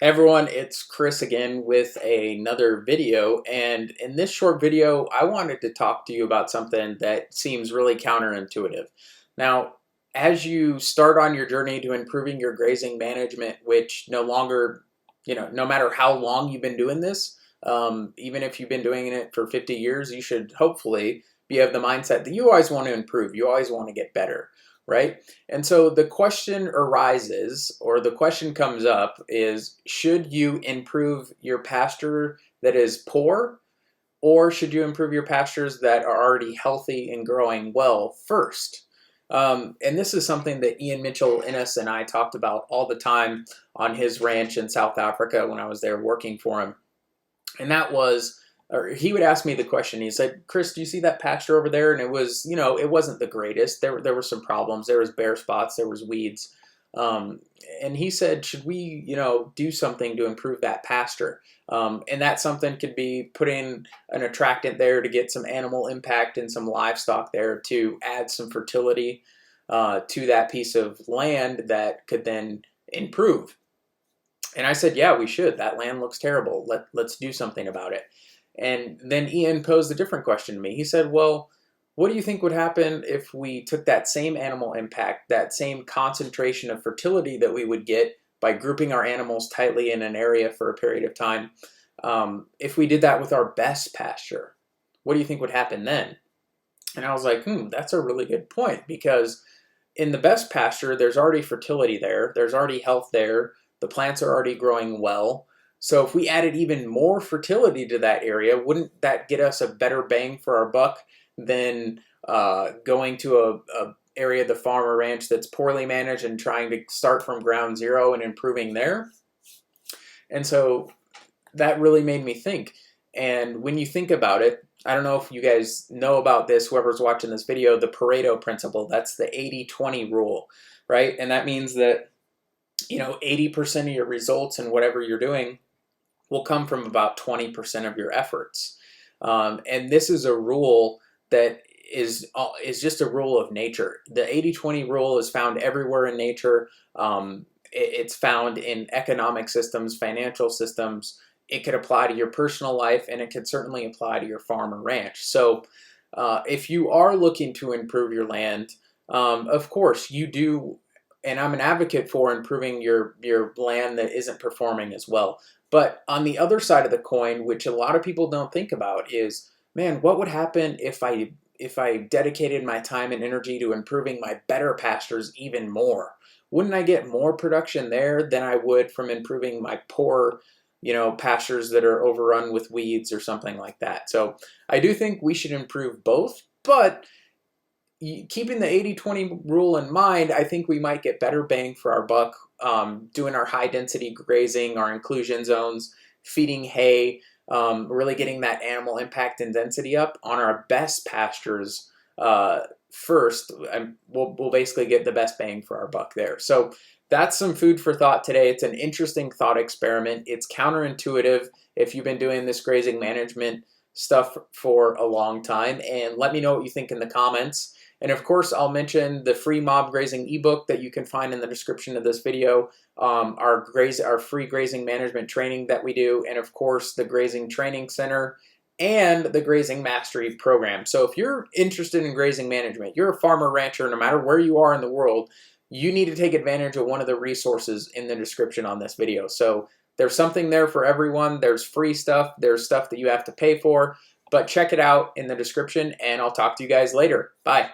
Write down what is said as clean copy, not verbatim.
Hey everyone, it's Chris again with another video, and in this short video I wanted to talk to you about something that seems really counterintuitive. Now, as you start on your journey to improving your grazing management, which no longer, no matter how long you've been doing this, even if you've been doing it for 50 years, you should hopefully be of the mindset that you always want to improve, you always want to get better, right? And so the question arises, or the question comes up, is should you improve your pasture that is poor, or should you improve your pastures that are already healthy and growing well first? And this is something that Ian Mitchell Innes and I talked about all the time on his ranch in South Africa when I was there working for him. And that was, or he would ask me the question. He said, "Chris, do you see that pasture over there?" And it was, it wasn't the greatest. There were some problems. There was bare spots. There was weeds. Um, and he said, "Should we, do something to improve that pasture?" And that something could be putting an attractant there to get some animal impact and some livestock there to add some fertility to that piece of land that could then improve. And I said, "Yeah, we should. That land looks terrible. Let's do something about it." And then Ian posed a different question to me. He said, "Well, what do you think would happen if we took that same animal impact, that same concentration of fertility that we would get by grouping our animals tightly in an area for a period of time, if we did that with our best pasture? What do you think would happen then?" And I was like, that's a really good point, because in the best pasture, there's already fertility there, there's already health there, the plants are already growing well. So if we added even more fertility to that area, wouldn't that get us a better bang for our buck than going to a area of the farm or ranch that's poorly managed and trying to start from ground zero and improving there? And so that really made me think. And when you think about it, I don't know if you guys know about this, whoever's watching this video, the Pareto Principle. That's the 80-20 rule, right? And that means that, 80% of your results in whatever you're doing will come from about 20% of your efforts. And this is a rule that is just a rule of nature. The 80-20 rule is found everywhere in nature. It's found in economic systems, financial systems. It could apply to your personal life, and it could certainly apply to your farm or ranch. So if you are looking to improve your land, of course you do, and I'm an advocate for improving your land that isn't performing as well. But on the other side of the coin, which a lot of people don't think about, is, man, what would happen if I dedicated my time and energy to improving my better pastures even more? Wouldn't I get more production there than I would from improving my poor, pastures that are overrun with weeds or something like that? So I do think we should improve both, but keeping the 80-20 rule in mind, I think we might get better bang for our buck doing our high density grazing, our inclusion zones, feeding hay, really getting that animal impact and density up on our best pastures first. And we'll basically get the best bang for our buck there. So that's some food for thought today. It's an interesting thought experiment. It's counterintuitive if you've been doing this grazing management stuff for a long time. And let me know what you think in the comments. And of course, I'll mention the free mob grazing ebook that you can find in the description of this video, our free grazing management training that we do, and of course the grazing training center and the grazing mastery program. So if you're interested in grazing management, you're a farmer rancher, no matter where you are in the world, you need to take advantage of one of the resources in the description on this video. So there's something there for everyone. There's free stuff, there's stuff that you have to pay for, but check it out in the description, and I'll talk to you guys later. Bye.